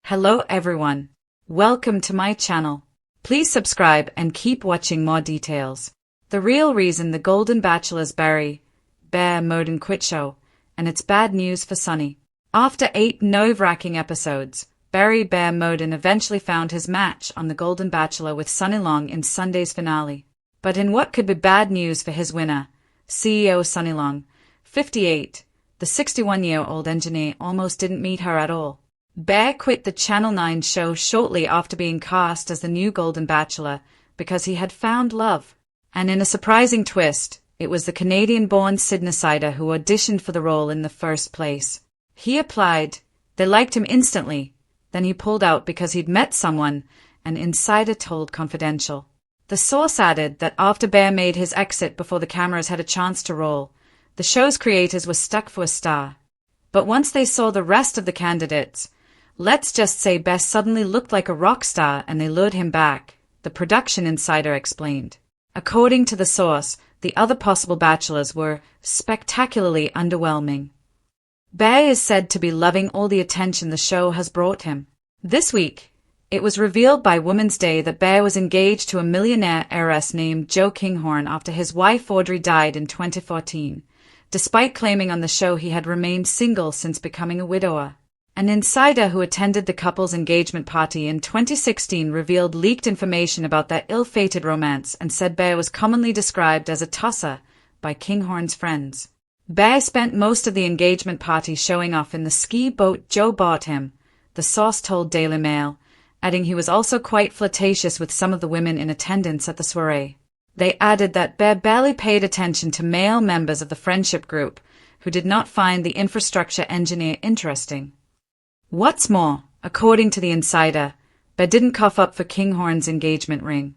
Hello everyone. Welcome to my channel. Please subscribe and keep watching more details. The real reason the Golden Bachelor's Bear Myrden quit show, and it's bad news for Sunny. After 8 nerve-wracking episodes, Bear Myrden eventually found his match on the Golden Bachelor with Sunny Long in Sunday's finale. But in what could be bad news for his winner, CEO Sunny Long, 58, the 61-year-old engineer almost didn't meet her at all. Bear quit the Channel 9 show shortly after being cast as the new Golden Bachelor because he had found love. And in a surprising twist, it was the Canadian-born Sydneysider who auditioned for the role in the first place. He applied, they liked him instantly, then he pulled out because he'd met someone, an insider told Confidential. The source added that after Bear made his exit before the cameras had a chance to roll, the show's creators were stuck for a star. But once they saw the rest of the candidates, let's just say Bear suddenly looked like a rock star and they lured him back, the production insider explained. According to the source, the other possible bachelors were spectacularly underwhelming. Bear is said to be loving all the attention the show has brought him. This week, it was revealed by Women's Day that Bear was engaged to a millionaire heiress named Jo Kinghorn after his wife Audrey died in 2014, despite claiming on the show he had remained single since becoming a widower. An insider who attended the couple's engagement party in 2016 revealed leaked information about their ill-fated romance and said Bear was commonly described as a tosser by Kinghorn's friends. Bear spent most of the engagement party showing off in the ski boat Jo bought him, the source told Daily Mail, adding he was also quite flirtatious with some of the women in attendance at the soiree. They added that Bear barely paid attention to male members of the friendship group, who did not find the infrastructure engineer interesting. What's more, according to the insider, Bear didn't cough up for Kinghorn's engagement ring.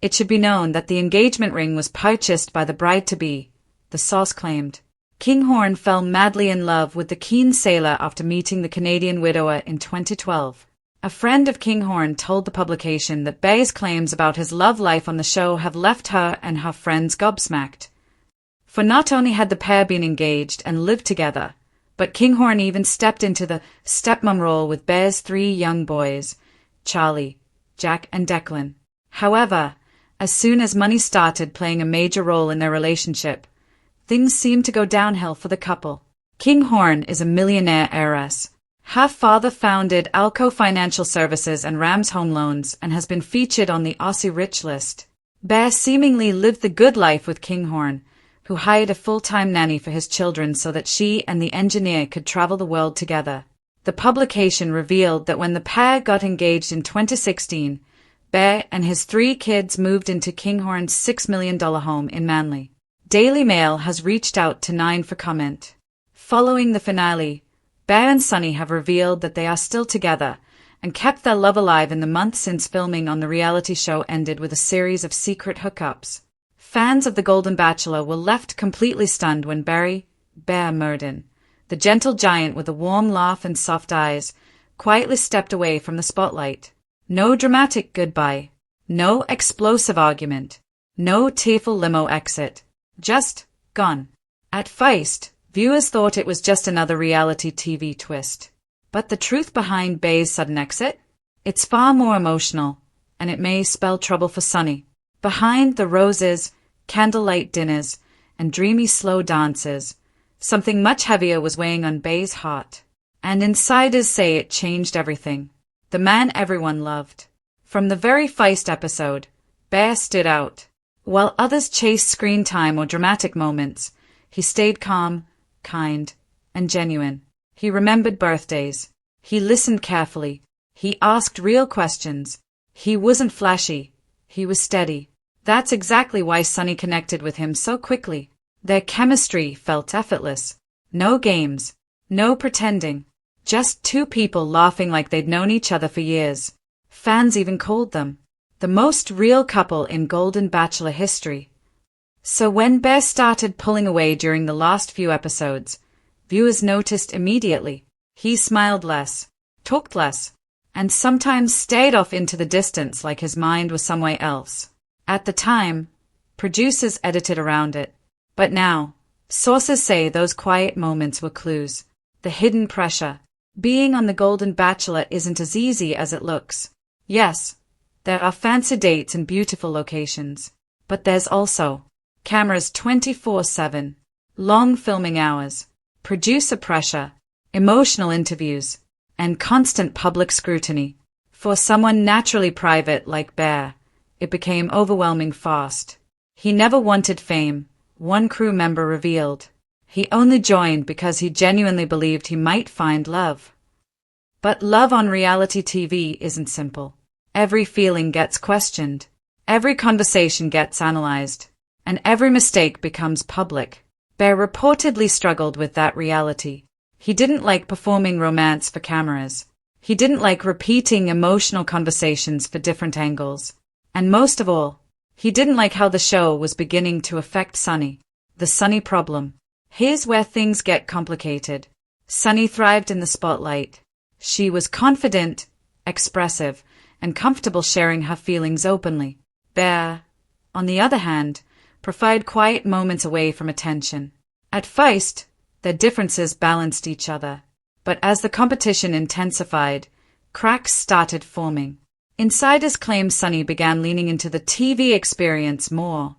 It should be known that the engagement ring was purchased by the bride-to-be, the source claimed. Kinghorn fell madly in love with the keen sailor after meeting the Canadian widower in 2012. A friend of Kinghorn told the publication that Bear's claims about his love life on the show have left her and her friends gobsmacked. For not only had the pair been engaged and lived together, but Kinghorn even stepped into the stepmom role with Bear's 3 young boys, Charlie, Jack and Declan. However, as soon as money started playing a major role in their relationship, things seemed to go downhill for the couple. Kinghorn is a millionaire heiress. Her father founded Alco Financial Services and Rams Home Loans and has been featured on the Aussie Rich list. Bear seemingly lived the good life with Kinghorn, who hired a full-time nanny for his children so that she and the engineer could travel the world together. The publication revealed that when the pair got engaged in 2016, Bear and his 3 kids moved into Kinghorn's $6 million home in Manly. Daily Mail has reached out to 9 for comment. Following the finale, Bear and Sunny have revealed that they are still together and kept their love alive in the months since filming on the reality show ended with a series of secret hookups. Fans of The Golden Bachelor were left completely stunned when Bear Myrden, the gentle giant with a warm laugh and soft eyes, quietly stepped away from the spotlight. No dramatic goodbye, no explosive argument, no tearful limo exit, just gone. At first, viewers thought it was just another reality TV twist. But the truth behind Bear's sudden exit? It's far more emotional, and it may spell trouble for Sunny. Behind the roses, candlelight dinners, and dreamy slow dances, something much heavier was weighing on Bear's heart. And insiders say it changed everything. The man everyone loved. From the very first episode, Bear stood out. While others chased screen time or dramatic moments, he stayed calm, kind, and genuine. He remembered birthdays. He listened carefully. He asked real questions. He wasn't flashy. He was steady. That's exactly why Sunny connected with him so quickly. Their chemistry felt effortless. No games. No pretending. Just 2 people laughing like they'd known each other for years. Fans even called them the most real couple in Golden Bachelor history. So when Bear started pulling away during the last few episodes, viewers noticed immediately. He smiled less, talked less, and sometimes stared off into the distance like his mind was somewhere else. At the time, producers edited around it. But now, sources say those quiet moments were clues. The hidden pressure, Being on The Golden Bachelor isn't as easy as it looks. Yes, there are fancy dates and beautiful locations, but there's also cameras 24/7, long filming hours, producer pressure, emotional interviews, and constant public scrutiny. For someone naturally private like Bear, it became overwhelming fast. He never wanted fame, one crew member revealed. He only joined because he genuinely believed he might find love. But love on reality TV isn't simple. Every feeling gets questioned, every conversation gets analyzed, and every mistake becomes public. Bear reportedly struggled with that reality. He didn't like performing romance for cameras. He didn't like repeating emotional conversations for different angles. And most of all, he didn't like how the show was beginning to affect Sunny. The Sunny problem. Here's where things get complicated. Sunny thrived in the spotlight. She was confident, expressive, and comfortable sharing her feelings openly. Bear, on the other hand, preferred quiet moments away from attention. At first, their differences balanced each other. But as the competition intensified, cracks started forming. Insiders claim Sunny began leaning into the TV experience more.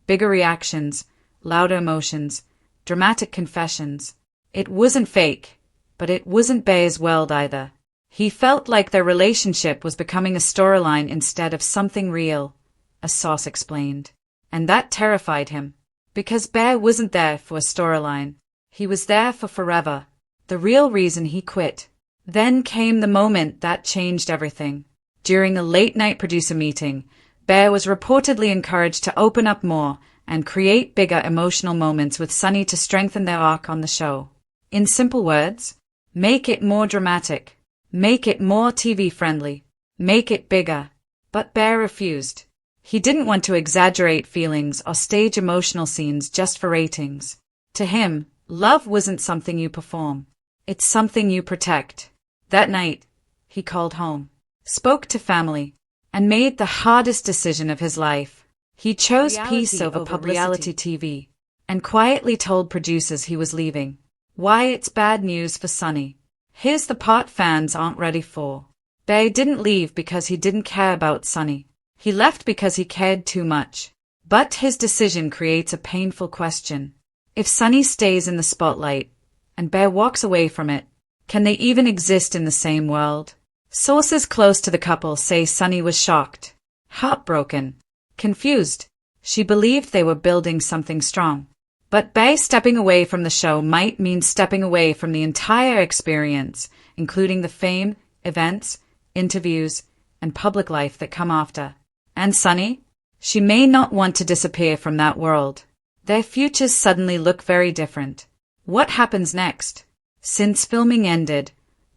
Bigger reactions, louder emotions, dramatic confessions. It wasn't fake, but it wasn't Bear's world either. He felt like their relationship was becoming a storyline instead of something real, a source explained. And that terrified him. Because Bear wasn't there for a storyline. He was there for forever. The real reason he quit. Then came the moment that changed everything. During a late-night producer meeting, Bear was reportedly encouraged to open up more and create bigger emotional moments with Sunny to strengthen their arc on the show. In simple words, make it more dramatic. Make it more TV-friendly. Make it bigger. But Bear refused. He didn't want to exaggerate feelings or stage emotional scenes just for ratings. To him, love wasn't something you perform. It's something you protect. That night, he called home, spoke to family, and made the hardest decision of his life. He chose peace over reality TV, and quietly told producers he was leaving. Why it's bad news for Sunny. Here's the part fans aren't ready for. Bear didn't leave because he didn't care about Sunny. He left because he cared too much. But his decision creates a painful question. If Sunny stays in the spotlight, and Bear walks away from it, can they even exist in the same world? Sources close to the couple say Sunny was shocked, heartbroken, confused. She believed they were building something strong. But Bear stepping away from the show might mean stepping away from the entire experience, including the fame, events, interviews, and public life that come after. And Sunny? She may not want to disappear from that world. Their futures suddenly look very different. What happens next? Since filming ended,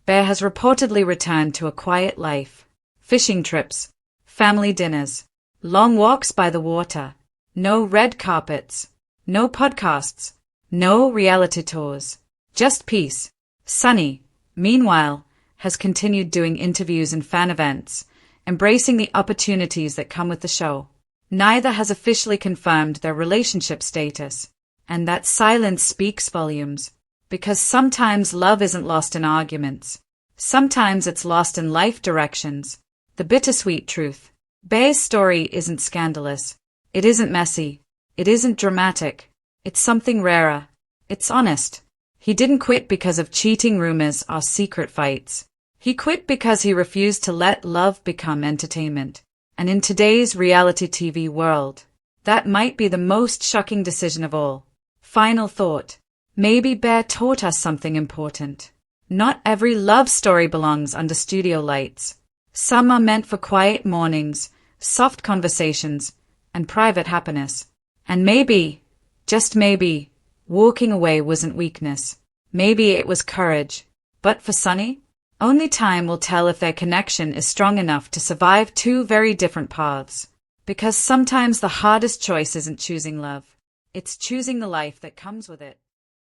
Bear has reportedly returned to a quiet life. Fishing trips, family dinners, long walks by the water, no red carpets, no podcasts, no reality tours, just peace. Sunny, meanwhile, has continued doing interviews and fan events, embracing the opportunities that come with the show. Neither has officially confirmed their relationship status, and that silence speaks volumes. Because sometimes love isn't lost in arguments. Sometimes it's lost in life directions. The bittersweet truth. Bear's story isn't scandalous. It isn't messy. It isn't dramatic. It's something rarer. It's honest. He didn't quit because of cheating rumors or secret fights. He quit because he refused to let love become entertainment. And in today's reality TV world, that might be the most shocking decision of all. Final thought. Maybe Bear taught us something important. Not every love story belongs under studio lights. Some are meant for quiet mornings, soft conversations, and private happiness. And maybe, just maybe, walking away wasn't weakness. Maybe it was courage. But for Sunny, only time will tell if their connection is strong enough to survive two very different paths. Because sometimes the hardest choice isn't choosing love. It's choosing the life that comes with it.